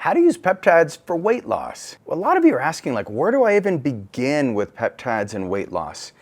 How to use peptides for weight loss. Well, a lot of you are asking, like, where do I even begin with peptides and weight loss?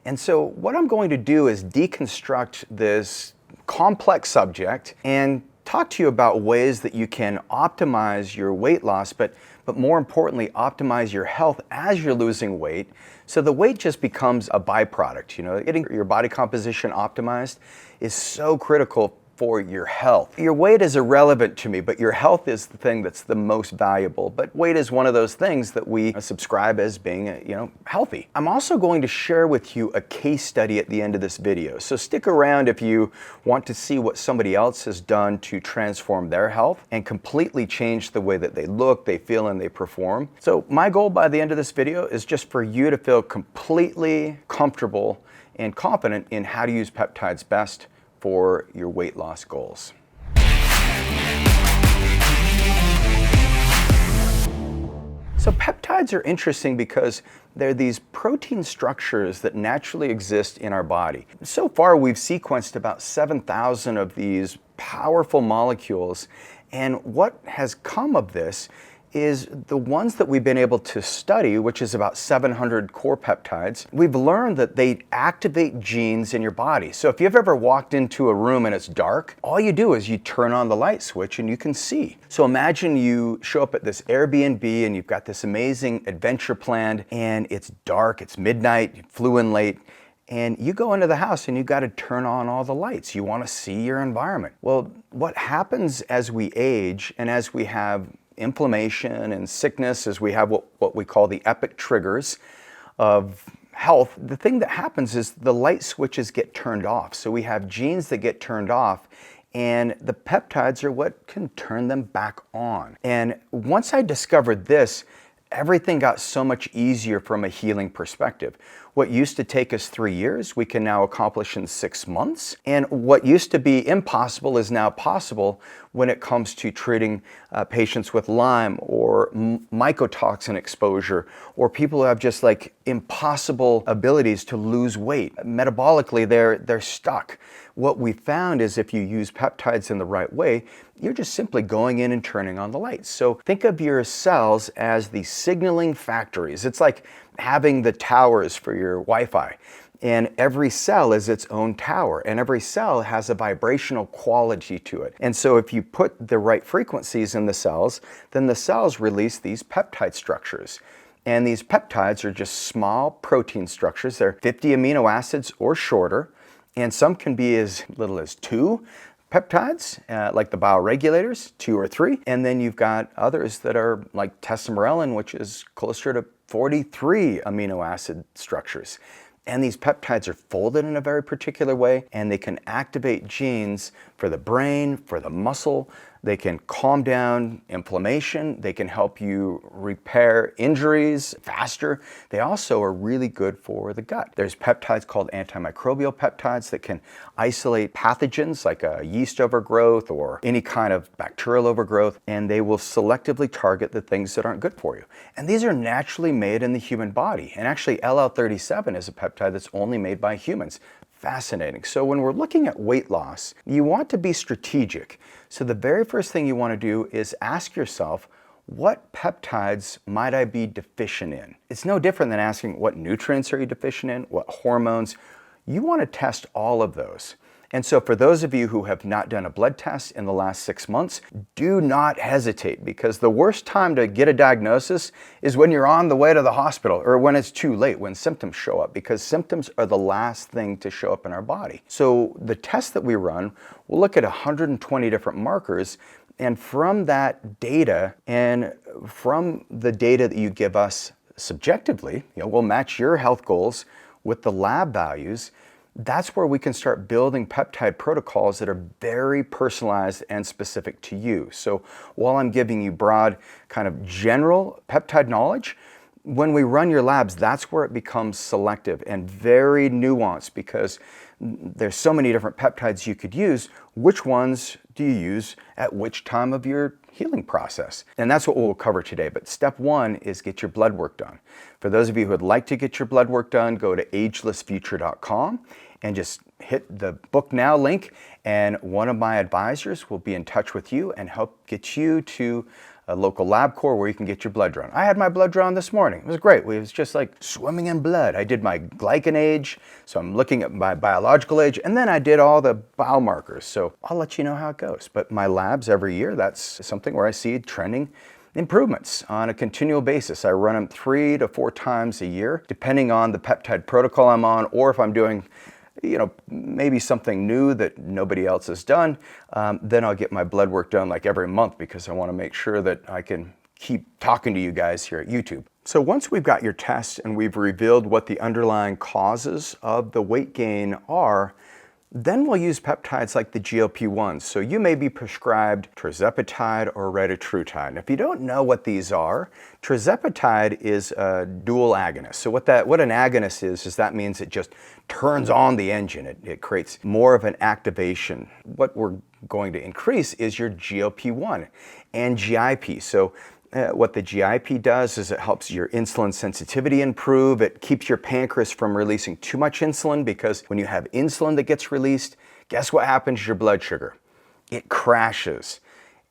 And so what I'm going to do is deconstruct this complex subject and talk to you about ways that you can optimize your weight loss, but more importantly, optimize your health as you're losing weight. So the weight just becomes a byproduct. You know, getting your body composition optimized is so critical for your health. Your weight is irrelevant to me, but your health is the thing that's the most valuable. But weight is one of those things that we subscribe as being, healthy. I'm also going to share with you a case study at the end of this video. So stick around if you want to see what somebody else has done to transform their health and completely change the way that they look, they feel, and they perform. So my goal by the end of this video is just for you to feel completely comfortable and confident in how to use peptides best for your weight loss goals. So peptides are interesting because they're these protein structures that naturally exist in our body. So far, we've sequenced about 7,000 of these powerful molecules, and what has come of this is the ones that we've been able to study, which is about 700 core peptides. We've learned that they activate genes in your body. So if you've ever walked into a room and it's dark, all you do is you turn on the light switch and you can see. So imagine you show up at this Airbnb and you've got this amazing adventure planned and it's dark, it's midnight, you flew in late, and you go into the house and you got to turn on all the lights. You want to see your environment. Well, what happens as we age and as we have inflammation and sickness, as we have what we call the epic triggers of health, the thing that happens is the light switches get turned off. So we have genes that get turned off, and the peptides are what can turn them back on. And once I discovered this, everything got so much easier from a healing perspective. What used to take us 3 years, we can now accomplish in 6 months. And what used to be impossible is now possible when it comes to treating patients with Lyme or mycotoxin exposure, or people who have just like impossible abilities to lose weight. Metabolically, they're stuck. What we found is if you use peptides in the right way, you're just simply going in and turning on the lights. So think of your cells as the signaling factories. It's like having the towers for your Wi-Fi. And every cell is its own tower, and every cell has a vibrational quality to it. And so if you put the right frequencies in the cells, then the cells release these peptide structures. And these peptides are just small protein structures. They're 50 amino acids or shorter, and some can be as little as 2 peptides, like the bioregulators, 2 or 3. And then you've got others that are like tesamorelin, which is closer to 43 amino acid structures. And these peptides are folded in a very particular way, and they can activate genes for the brain, for the muscle. They can calm down inflammation. They can help you repair injuries faster. They also are really good for the gut. There's peptides called antimicrobial peptides that can isolate pathogens like a yeast overgrowth or any kind of bacterial overgrowth, and they will selectively target the things that aren't good for you. And these are naturally made in the human body. And actually, LL37 is a peptide that's only made by humans. Fascinating. So when we're looking at weight loss, you want to be strategic. So the very first thing you want to do is ask yourself, what peptides might I be deficient in? It's no different than asking what nutrients are you deficient in, what hormones. You want to test all of those. And so for those of you who have not done a blood test in the last 6 months, do not hesitate, because the worst time to get a diagnosis is when you're on the way to the hospital or when it's too late, when symptoms show up, because symptoms are the last thing to show up in our body. So the test that we run, we'll look at 120 different markers, and from that data and from the data that you give us subjectively, we'll match your health goals with the lab values. That's where we can start building peptide protocols that are very personalized and specific to you. So while I'm giving you broad kind of general peptide knowledge, when we run your labs, that's where it becomes selective and very nuanced, because there's so many different peptides you could use. Which ones do you use at which time of your healing process? And that's what we'll cover today. But step 1 is get your blood work done. For those of you who would like to get your blood work done, go to agelessfuture.com and just hit the book now link, and one of my advisors will be in touch with you and help get you to a local LabCorp where you can get your blood drawn. I had my blood drawn this morning. It was great. It was just like swimming in blood. I did my glycan age, so I'm looking at my biological age, and then I did all the biomarkers. So I'll let you know how it goes. But my labs every year, that's something where I see trending improvements on a continual basis. I run them 3 to 4 times a year, depending on the peptide protocol I'm on, or if I'm doing maybe something new that nobody else has done, then I'll get my blood work done like every month because I want to make sure that I can keep talking to you guys here at YouTube. So once we've got your test and we've revealed what the underlying causes of the weight gain are, then we'll use peptides like the GLP-1s. So you may be prescribed tirzepatide or retatrutide. And if you don't know what these are, tirzepatide is a dual agonist. So what an agonist is that means it just turns on the engine. It creates more of an activation. What we're going to increase is your GLP-1 and GIP. So what the GIP does is it helps your insulin sensitivity improve. It keeps your pancreas from releasing too much insulin, because when you have insulin that gets released, guess what happens to your blood sugar? It crashes.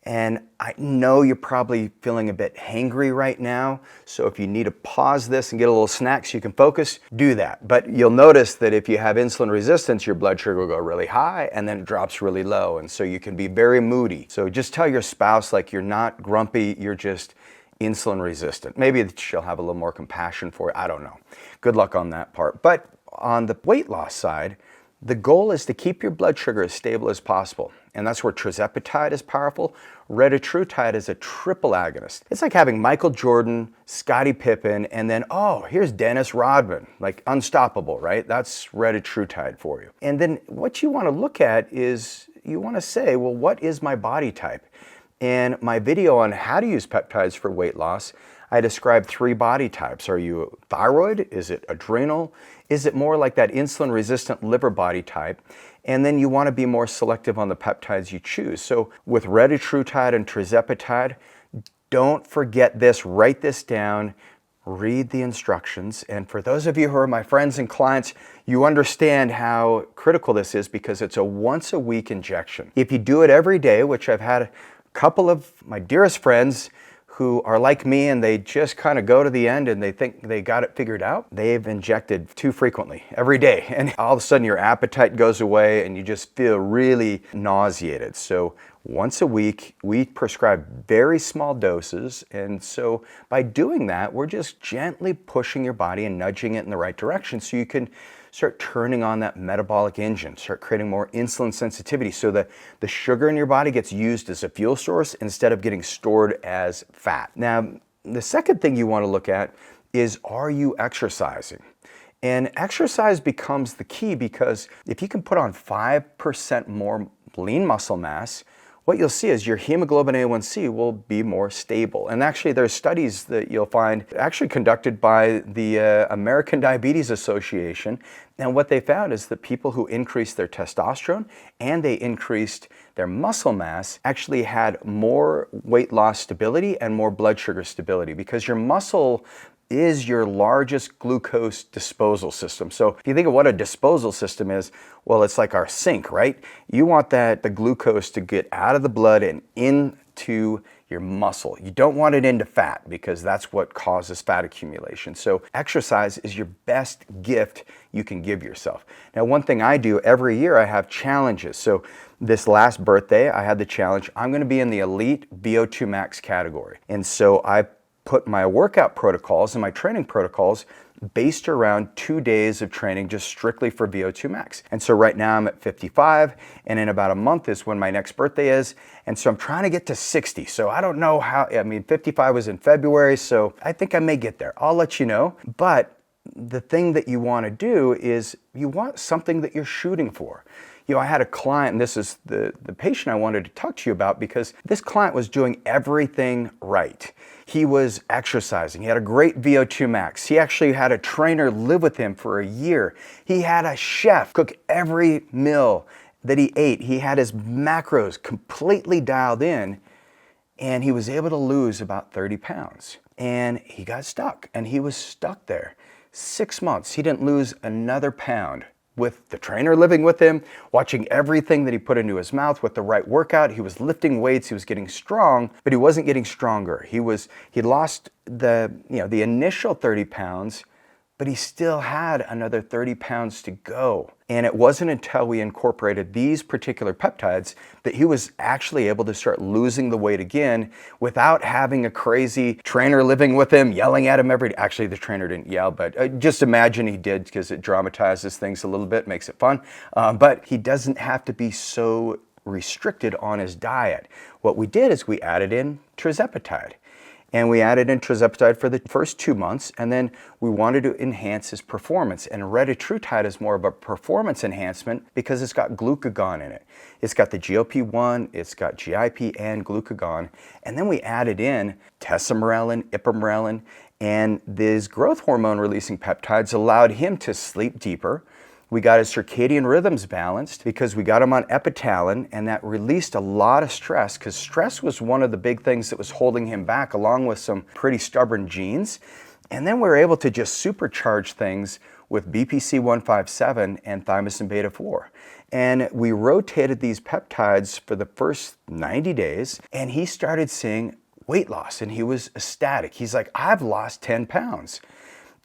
And I know you're probably feeling a bit hangry right now, so if you need to pause this and get a little snack so you can focus, do that. But you'll notice that if you have insulin resistance, your blood sugar will go really high and then it drops really low, and so you can be very moody. So just tell your spouse like you're not grumpy, you're just insulin resistant. Maybe she'll have a little more compassion for it, I don't know. Good luck on that part. But on the weight loss side, the goal is to keep your blood sugar as stable as possible. And that's where tirzepatide is powerful. Retatrutide is a triple agonist. It's like having Michael Jordan, Scottie Pippen, and then, oh, here's Dennis Rodman, like unstoppable, right? That's retatrutide for you. And then what you want to look at is you want to say, well, what is my body type? In my video on how to use peptides for weight loss, I described 3 body types. Are you thyroid? Is it adrenal? Is it more like that insulin-resistant liver body type? And then you want to be more selective on the peptides you choose. So with retatrutide and tirzepatide, don't forget this, write this down, read the instructions. And for those of you who are my friends and clients, you understand how critical this is because it's a once-a-week injection. If you do it every day, which I've had a couple of my dearest friends who are like me and they just kind of go to the end and they think they got it figured out, they've injected too frequently every day. And all of a sudden your appetite goes away and you just feel really nauseated. So once a week, we prescribe very small doses. And so by doing that, we're just gently pushing your body and nudging it in the right direction so you can start turning on that metabolic engine, start creating more insulin sensitivity so that the sugar in your body gets used as a fuel source instead of getting stored as fat. Now, the second thing you want to look at is, are you exercising? And exercise becomes the key because if you can put on 5% more lean muscle mass, what you'll see is your hemoglobin A1C will be more stable. And actually there's studies that you'll find actually conducted by the American Diabetes Association. And what they found is that people who increased their testosterone and they increased their muscle mass actually had more weight loss stability and more blood sugar stability, because your muscle is your largest glucose disposal system. So if you think of what a disposal system is, well, it's like our sink, right? You want the glucose to get out of the blood and into your muscle. You don't want it into fat because that's what causes fat accumulation. So exercise is your best gift you can give yourself. Now, one thing I do every year, I have challenges. So this last birthday, I had the challenge, I'm gonna be in the elite VO2 max category. And so I put my workout protocols and my training protocols based around 2 days of training just strictly for VO2 max. And so right now I'm at 55, and in about a month is when my next birthday is. And so I'm trying to get to 60. So I don't know how, 55 was in February, so I think I may get there. I'll let you know. But the thing that you want to do is you want something that you're shooting for. I had a client, and this is the patient I wanted to talk to you about, because this client was doing everything right. He was exercising. He had a great VO2 max. He actually had a trainer live with him for a year. He had a chef cook every meal that he ate. He had his macros completely dialed in, and he was able to lose about 30 pounds. And he got stuck, and he was stuck there 6 months. He didn't lose another pound. with the trainer living with him, watching everything that he put into his mouth with the right workout. He was lifting weights, he was getting strong, but he wasn't getting stronger. He lost the initial 30 pounds, but he still had another 30 pounds to go. And it wasn't until we incorporated these particular peptides that he was actually able to start losing the weight again without having a crazy trainer living with him, yelling at him every day. Actually, the trainer didn't yell, but just imagine he did, because it dramatizes things a little bit, makes it fun. But he doesn't have to be so restricted on his diet. What we did is we added in tirzepatide. And we added in tirzepatide for the first 2 months, and then we wanted to enhance his performance. And retatrutide is more of a performance enhancement because it's got glucagon in it. It's got the GLP-1, it's got GIP and glucagon. And then we added in tesamorelin, ipamorelin, and these growth hormone releasing peptides allowed him to sleep deeper. We got his circadian rhythms balanced because we got him on epitalin, and that released a lot of stress, because stress was one of the big things that was holding him back, along with some pretty stubborn genes. And then we were able to just supercharge things with BPC 157 and thymosin beta 4. And we rotated these peptides for the first 90 days, and he started seeing weight loss, and he was ecstatic. He's like, I've lost 10 pounds.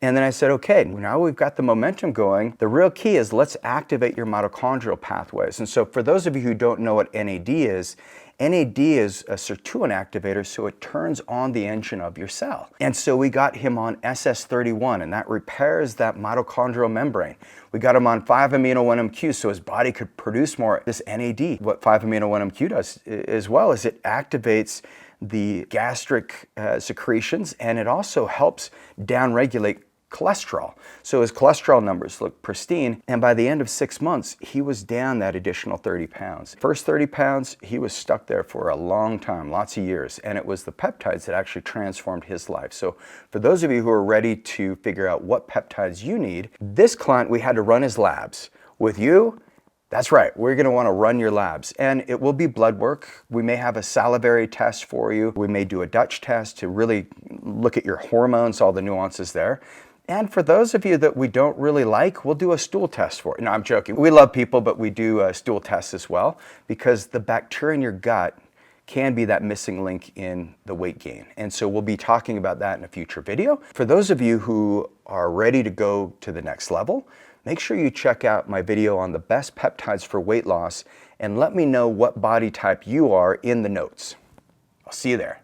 And then I said, okay, now we've got the momentum going. The real key is let's activate your mitochondrial pathways. And so for those of you who don't know what NAD is a sirtuin activator, so it turns on the engine of your cell. And so we got him on SS31, and that repairs that mitochondrial membrane. We got him on 5-amino-1-MQ, so his body could produce more. This NAD, what 5-amino-1-MQ does as well is it activates the gastric secretions, and it also helps downregulate cholesterol. So his cholesterol numbers look pristine, and by the end of 6 months, he was down that additional 30 pounds. First 30 pounds, he was stuck there for a long time, lots of years, and it was the peptides that actually transformed his life. So for those of you who are ready to figure out what peptides you need, this client, we had to run his labs. With you, that's right, we're gonna wanna run your labs, and it will be blood work. We may have a salivary test for you. We may do a Dutch test to really look at your hormones, all the nuances there. And for those of you that we don't really like, we'll do a stool test for you. No, I'm joking. We love people, but we do stool tests as well, because the bacteria in your gut can be that missing link in the weight gain. And so we'll be talking about that in a future video. For those of you who are ready to go to the next level, make sure you check out my video on the best peptides for weight loss, and let me know what body type you are in the notes. I'll see you there.